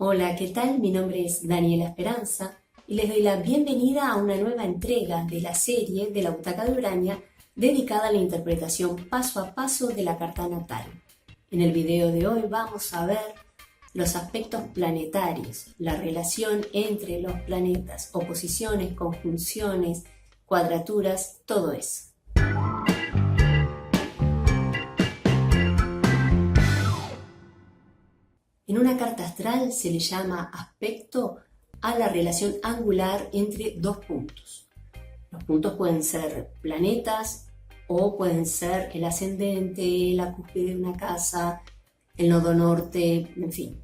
Hola, ¿qué tal? Mi nombre es Daniela Esperanza y les doy la bienvenida a una nueva entrega de la serie de la Butaca de Urania dedicada a la interpretación paso a paso de la carta natal. En el video de hoy vamos a ver los aspectos planetarios, la relación entre los planetas, oposiciones, conjunciones, cuadraturas, todo eso. En una carta astral se le llama aspecto a la relación angular entre dos puntos. Los puntos pueden ser planetas o pueden ser el ascendente, la cúspide de una casa, el nodo norte, en fin.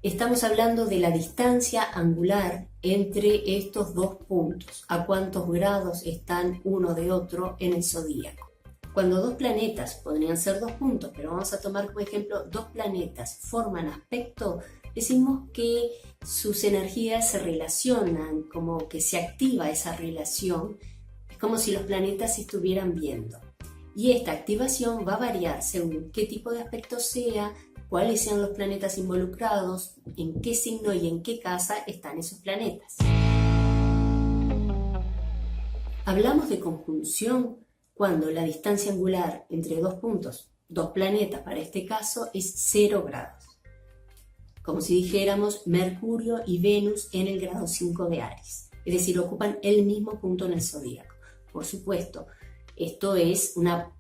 Estamos hablando de la distancia angular entre estos dos puntos, a cuántos grados están uno de otro en el zodíaco. Cuando dos planetas, podrían ser dos puntos, pero vamos a tomar como ejemplo dos planetas, forman aspecto, decimos que sus energías se relacionan, como que se activa esa relación, es como si los planetas se estuvieran viendo. Y esta activación va a variar según qué tipo de aspecto sea, cuáles sean los planetas involucrados, en qué signo y en qué casa están esos planetas. Hablamos de conjunción cuando la distancia angular entre dos puntos, dos planetas para este caso, es 0 grados. Como si dijéramos Mercurio y Venus en el grado 5 de Aries. Es decir, ocupan el mismo punto en el zodíaco. Por supuesto, esto es una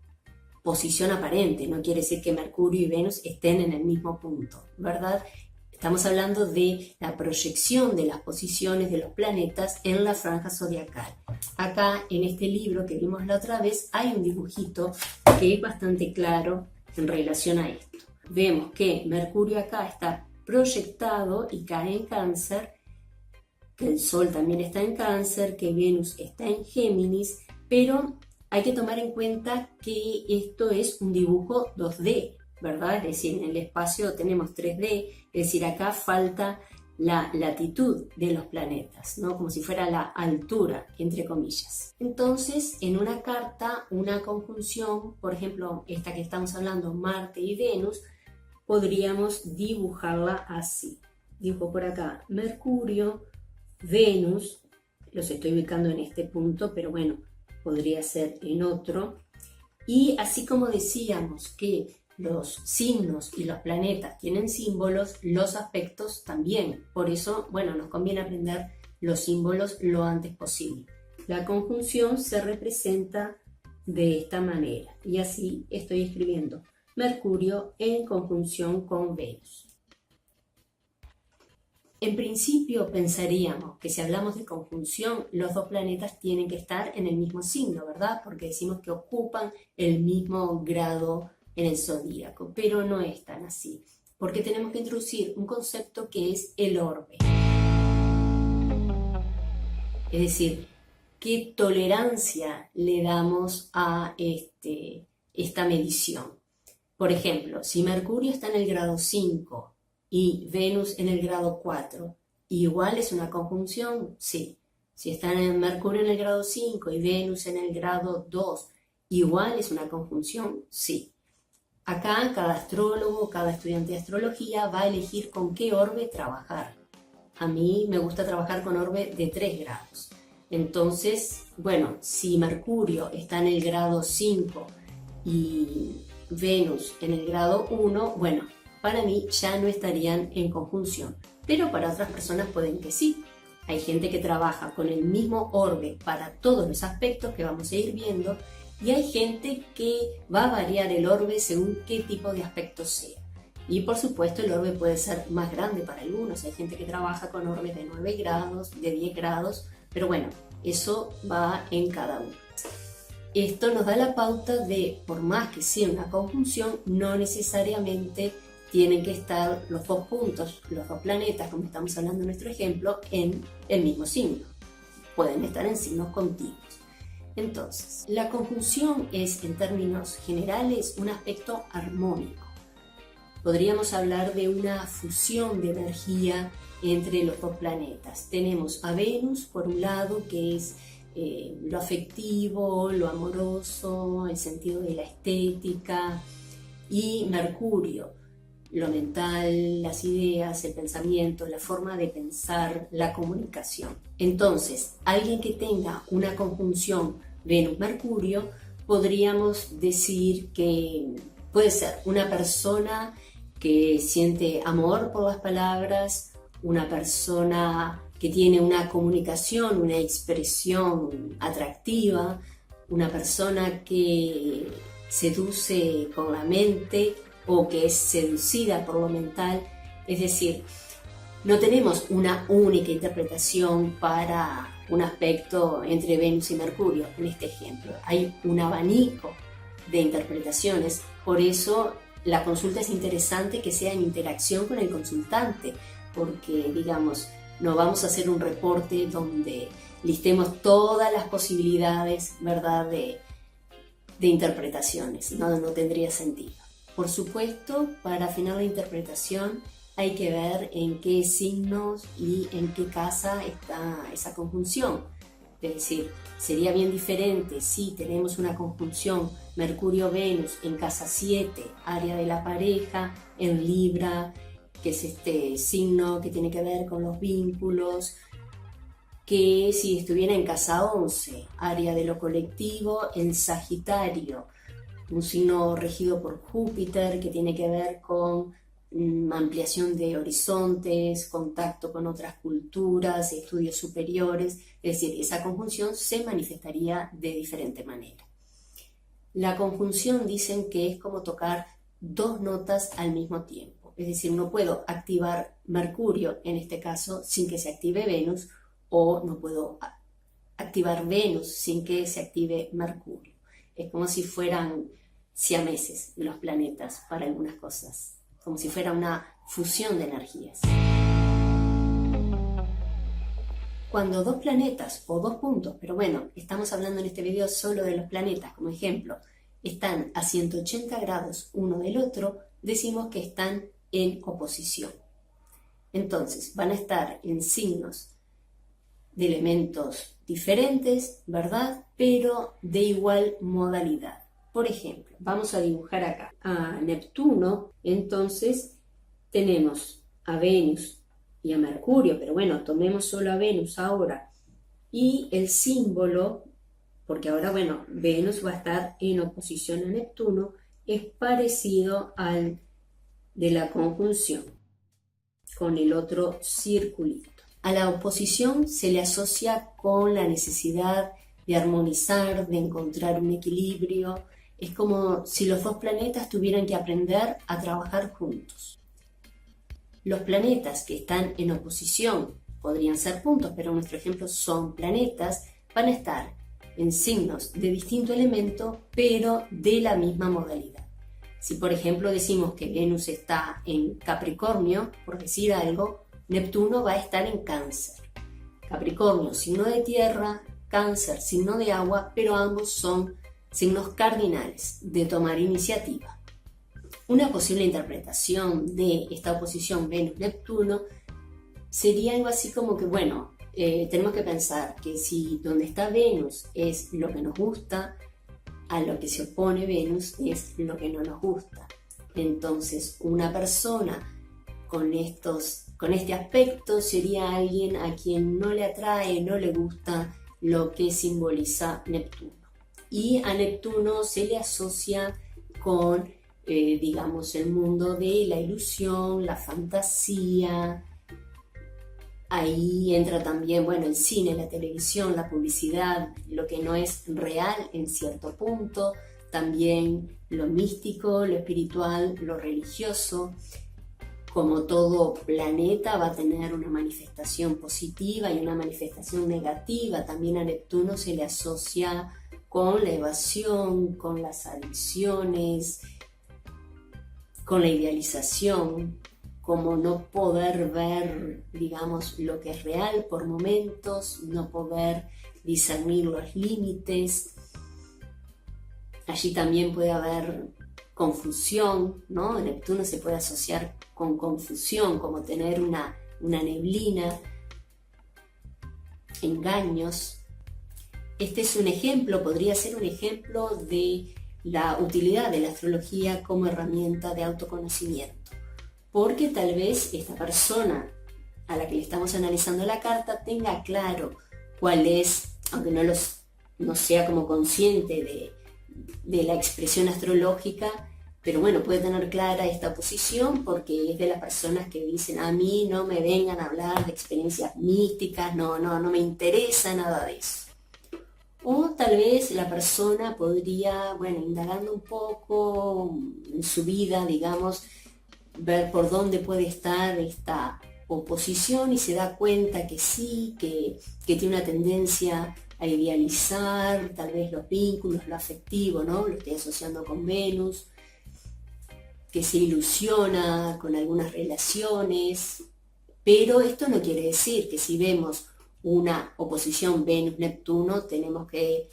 posición aparente, no quiere decir que Mercurio y Venus estén en el mismo punto, ¿verdad? Estamos hablando de la proyección de las posiciones de los planetas en la franja zodiacal. Acá, en este libro que vimos la otra vez, hay un dibujito que es bastante claro en relación a esto. Vemos que Mercurio acá está proyectado y cae en Cáncer, que el Sol también está en Cáncer, que Venus está en Géminis, pero hay que tomar en cuenta que esto es un dibujo 2D, ¿verdad? Es decir, en el espacio tenemos 3D, es decir, acá falta la latitud de los planetas, ¿no? Como si fuera la altura, entre comillas. Entonces, en una carta, una conjunción, por ejemplo, esta que estamos hablando, Marte y Venus, podríamos dibujarla así. Dibujo por acá Mercurio, Venus, los estoy ubicando en este punto, pero bueno, podría ser en otro. Y así como decíamos que los signos y los planetas tienen símbolos, los aspectos también. Por eso, bueno, nos conviene aprender los símbolos lo antes posible. La conjunción se representa de esta manera. Y así estoy escribiendo Mercurio en conjunción con Venus. En principio pensaríamos que si hablamos de conjunción, los dos planetas tienen que estar en el mismo signo, ¿verdad? Porque decimos que ocupan el mismo grado en el zodíaco, pero no es tan así, porque tenemos que introducir un concepto que es el orbe. Es decir, ¿qué tolerancia le damos a esta medición? Por ejemplo, si Mercurio está en el grado 5 y Venus en el grado 4, ¿igual es una conjunción? Sí. Si está en Mercurio en el grado 5 y Venus en el grado 2, ¿igual es una conjunción? Sí. Acá cada astrólogo, cada estudiante de astrología va a elegir con qué orbe trabajar. A mí me gusta trabajar con orbe de 3 grados. Entonces, bueno, si Mercurio está en el grado 5 y Venus en el grado 1, bueno, para mí ya no estarían en conjunción, pero para otras personas pueden que sí. Hay gente que trabaja con el mismo orbe para todos los aspectos que vamos a ir viendo, y hay gente que va a variar el orbe según qué tipo de aspecto sea. Y por supuesto el orbe puede ser más grande para algunos, hay gente que trabaja con orbes de 9 grados, de 10 grados, pero bueno, eso va en cada uno. Esto nos da la pauta de, por más que sea una conjunción, no necesariamente tienen que estar los dos puntos, los dos planetas, como estamos hablando en nuestro ejemplo, en el mismo signo. Pueden estar en signos contiguos. Entonces, la conjunción es, en términos generales, un aspecto armónico. Podríamos hablar de una fusión de energía entre los dos planetas. Tenemos a Venus, por un lado, que es lo afectivo, lo amoroso, el sentido de la estética, y Mercurio, lo mental, las ideas, el pensamiento, la forma de pensar, la comunicación. Entonces, alguien que tenga una conjunción Venus-Mercurio, podríamos decir que puede ser una persona que siente amor por las palabras, una persona que tiene una comunicación, una expresión atractiva, una persona que seduce con la mente o que es seducida por lo mental. Es decir, no tenemos una única interpretación para un aspecto entre Venus y Mercurio en este ejemplo. Hay un abanico de interpretaciones, por eso la consulta es interesante que sea en interacción con el consultante, porque digamos, no vamos a hacer un reporte donde listemos todas las posibilidades, ¿verdad?, de interpretaciones, no tendría sentido. Por supuesto, para afinar la interpretación hay que ver en qué signos y en qué casa está esa conjunción. Es decir, sería bien diferente si tenemos una conjunción Mercurio-Venus en casa 7, área de la pareja, en Libra, que es este signo que tiene que ver con los vínculos, que si estuviera en casa 11, área de lo colectivo, en Sagitario, un signo regido por Júpiter que tiene que ver con ampliación de horizontes, contacto con otras culturas, estudios superiores. Es decir, esa conjunción se manifestaría de diferente manera. La conjunción dicen que es como tocar dos notas al mismo tiempo. Es decir, no puedo activar Mercurio en este caso sin que se active Venus, o no puedo activar Venus sin que se active Mercurio. Es como si fueran siameses los planetas para algunas cosas, como si fuera una fusión de energías. Cuando dos planetas o dos puntos, pero bueno, estamos hablando en este video solo de los planetas como ejemplo, están a 180 grados uno del otro, decimos que están en oposición. Entonces, van a estar en signos de elementos diferentes, ¿verdad?, pero de igual modalidad. Por ejemplo, vamos a dibujar acá a Neptuno, entonces tenemos a Venus y a Mercurio, pero bueno, tomemos solo a Venus ahora, y el símbolo, porque ahora, bueno, Venus va a estar en oposición a Neptuno, es parecido al de la conjunción, con el otro circulito. A la oposición se le asocia con la necesidad de armonizar, de encontrar un equilibrio. Es como si los dos planetas tuvieran que aprender a trabajar juntos. Los planetas que están en oposición podrían ser puntos, pero en nuestro ejemplo son planetas, van a estar en signos de distinto elemento, pero de la misma modalidad. Si por ejemplo decimos que Venus está en Capricornio, por decir algo, Neptuno va a estar en Cáncer. Capricornio, signo de tierra, Cáncer, signo de agua, pero ambos son signos cardinales de tomar iniciativa. Una posible interpretación de esta oposición Venus-Neptuno sería algo así como que, bueno, tenemos que pensar que si donde está Venus es lo que nos gusta, a lo que se opone Venus es lo que no nos gusta. Entonces, una persona con este aspecto sería alguien a quien no le atrae, no le gusta lo que simboliza Neptuno. Y a Neptuno se le asocia con, digamos, el mundo de la ilusión, la fantasía. Ahí entra también, bueno, el cine, la televisión, la publicidad, lo que no es real en cierto punto, también lo místico, lo espiritual, lo religioso. Como todo planeta va a tener una manifestación positiva y una manifestación negativa. También a Neptuno se le asocia con la evasión, con las adicciones, con la idealización, como no poder ver, digamos, lo que es real por momentos, no poder discernir los límites. Allí también puede haber confusión, ¿no? Neptuno se puede asociar con confusión, como tener una neblina, engaños. Este es un ejemplo, podría ser un ejemplo de la utilidad de la astrología como herramienta de autoconocimiento. porque tal vez esta persona a la que le estamos analizando la carta tenga claro cuál es, aunque no sea como consciente de la expresión astrológica, pero bueno, puede tener clara esta posición porque es de las personas que dicen: a mí no me vengan a hablar de experiencias místicas, no me interesa nada de eso. O tal vez la persona podría, bueno, indagando un poco en su vida, digamos, ver por dónde puede estar esta oposición y se da cuenta que sí, que tiene una tendencia a idealizar tal vez los vínculos, lo afectivo, ¿no? Lo estoy asociando con Venus, que se ilusiona con algunas relaciones, pero esto no quiere decir que si vemos una oposición Venus-Neptuno tenemos que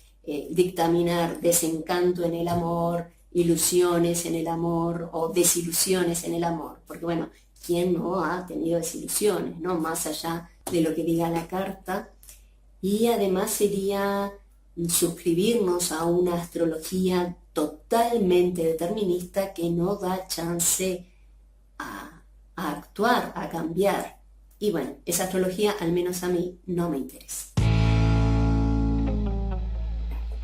dictaminar desencanto en el amor, ilusiones en el amor o desilusiones en el amor, porque bueno, ¿quién no ha tenido desilusiones, no? Más allá de lo que diga la carta. Y además sería suscribirnos a una astrología totalmente determinista que no da chance a actuar, a cambiar. Y bueno, esa astrología al menos a mí no me interesa.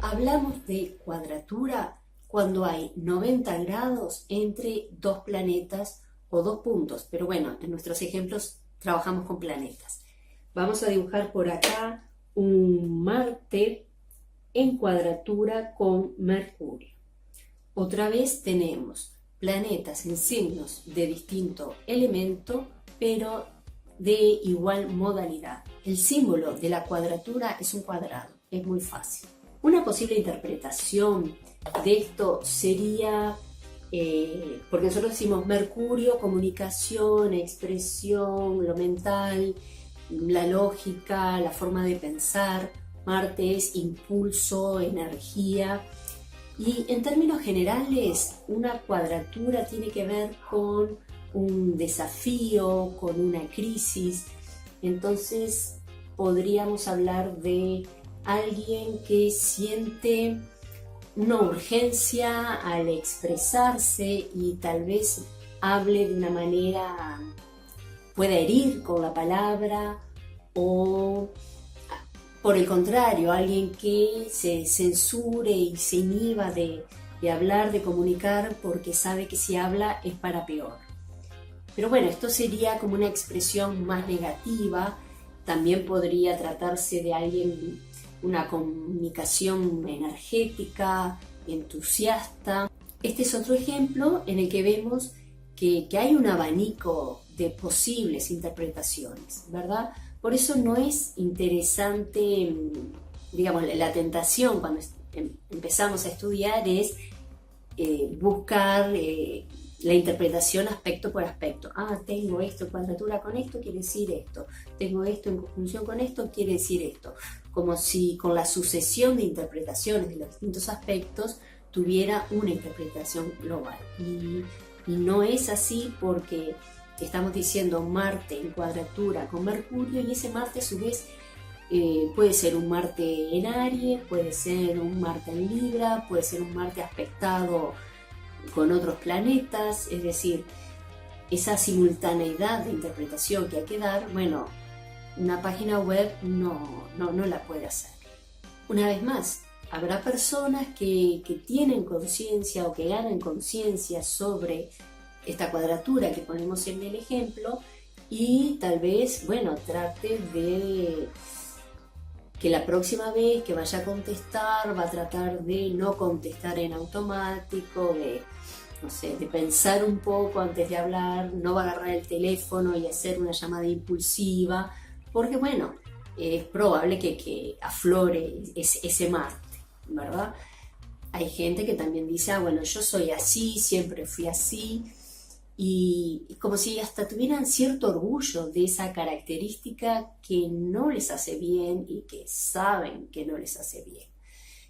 Hablamos de cuadratura cuando hay 90 grados entre dos planetas o dos puntos, pero bueno, en nuestros ejemplos trabajamos con planetas. Vamos a dibujar por acá un Marte en cuadratura con Mercurio. Otra vez tenemos planetas en signos de distinto elemento, pero de igual modalidad. El símbolo de la cuadratura es un cuadrado, es muy fácil. Una posible interpretación de esto sería, porque nosotros decimos Mercurio, comunicación, expresión, lo mental, la lógica, la forma de pensar. Marte es impulso, energía. Y en términos generales, una cuadratura tiene que ver con un desafío, con una crisis. Entonces podríamos hablar de alguien que siente una urgencia al expresarse y tal vez hable de una manera, pueda herir con la palabra, o por el contrario, alguien que se censure y se inhiba de hablar, de comunicar, porque sabe que si habla es para peor. Pero bueno, esto sería como una expresión más negativa. También podría tratarse de alguien, una comunicación energética, entusiasta. Este es otro ejemplo en el que vemos que hay un abanico de posibles interpretaciones, ¿verdad? Por eso no es interesante, digamos, la tentación cuando empezamos a estudiar es buscar la interpretación aspecto por aspecto. Tengo esto en cuadratura con esto, quiere decir esto. Tengo esto en conjunción con esto, quiere decir esto. Como si con la sucesión de interpretaciones de los distintos aspectos tuviera una interpretación global. Y no es así, porque estamos diciendo Marte en cuadratura con Mercurio, y ese Marte a su vez puede ser un Marte en Aries, puede ser un Marte en Libra, puede ser un Marte aspectado con otros planetas. Es decir, esa simultaneidad de interpretación que hay que dar, bueno, una página web no la puede hacer. Una vez más, habrá personas que tienen conciencia o que ganan conciencia sobre esta cuadratura que ponemos en el ejemplo, y tal vez, bueno, trate de que la próxima vez que vaya a contestar va a tratar de no contestar en automático, de pensar un poco antes de hablar, no va a agarrar el teléfono y hacer una llamada impulsiva, porque bueno, es probable que aflore ese Marte, ¿verdad? Hay gente que también dice, bueno, yo soy así, siempre fui así, y como si hasta tuvieran cierto orgullo de esa característica que no les hace bien y que saben que no les hace bien.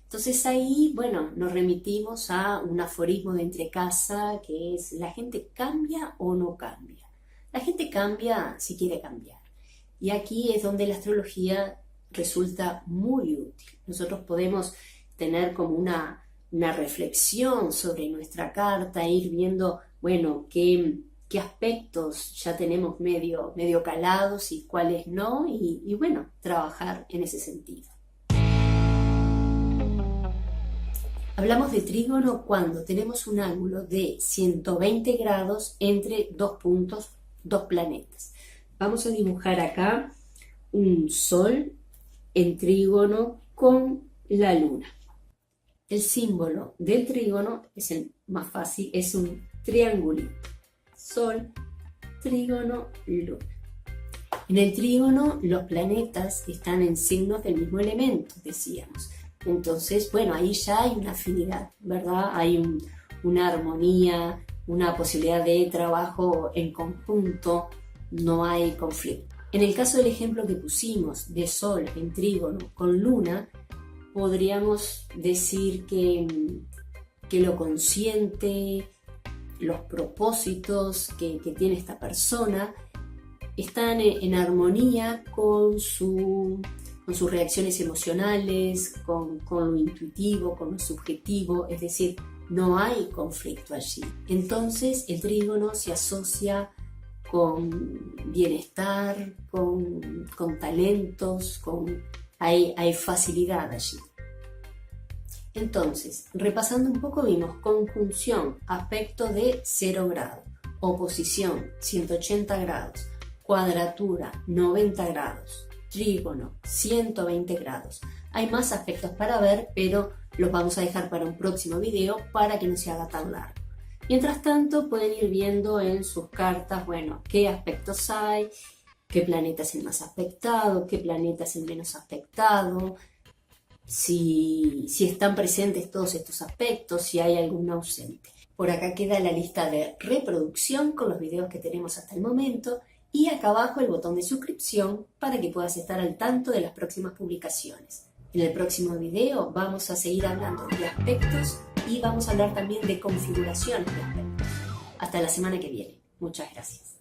Entonces ahí, bueno, nos remitimos a un aforismo de Entrecasa, que es: la gente cambia o no cambia. La gente cambia si quiere cambiar. Y aquí es donde la astrología resulta muy útil. Nosotros podemos tener como una reflexión sobre nuestra carta, ir viendo, bueno, qué qué aspectos ya tenemos medio calados y cuáles no, y bueno, trabajar en ese sentido. Hablamos de trígono cuando tenemos un ángulo de 120 grados entre dos puntos, dos planetas. Vamos a dibujar acá un Sol en trígono con la Luna. El símbolo del trígono es el más fácil, es un triangulito. Sol, trígono, Luna. En el trígono los planetas están en signos del mismo elemento, decíamos. Entonces, bueno, ahí ya hay una afinidad, ¿verdad? Hay una armonía, una posibilidad de trabajo en conjunto, no hay conflicto. En el caso del ejemplo que pusimos de Sol en trígono con Luna, podríamos decir que lo consciente, los propósitos que tiene esta persona están en armonía con sus reacciones emocionales, con lo intuitivo, con lo subjetivo, es decir, no hay conflicto allí. Entonces el trígono se asocia con bienestar, con talentos, hay facilidad allí. Entonces, repasando un poco, vimos conjunción, aspecto de 0 grados, oposición, 180 grados, cuadratura, 90 grados, trígono, 120 grados. Hay más aspectos para ver, pero los vamos a dejar para un próximo video para que no se haga tan largo. Mientras tanto, pueden ir viendo en sus cartas, bueno, qué aspectos hay, qué planeta es el más aspectado, qué planeta es el menos aspectado, si están presentes todos estos aspectos, si hay algún ausente. Por acá queda la lista de reproducción con los videos que tenemos hasta el momento y acá abajo el botón de suscripción para que puedas estar al tanto de las próximas publicaciones. En el próximo video vamos a seguir hablando de aspectos y vamos a hablar también de configuraciones de aspectos. Hasta la semana que viene. Muchas gracias.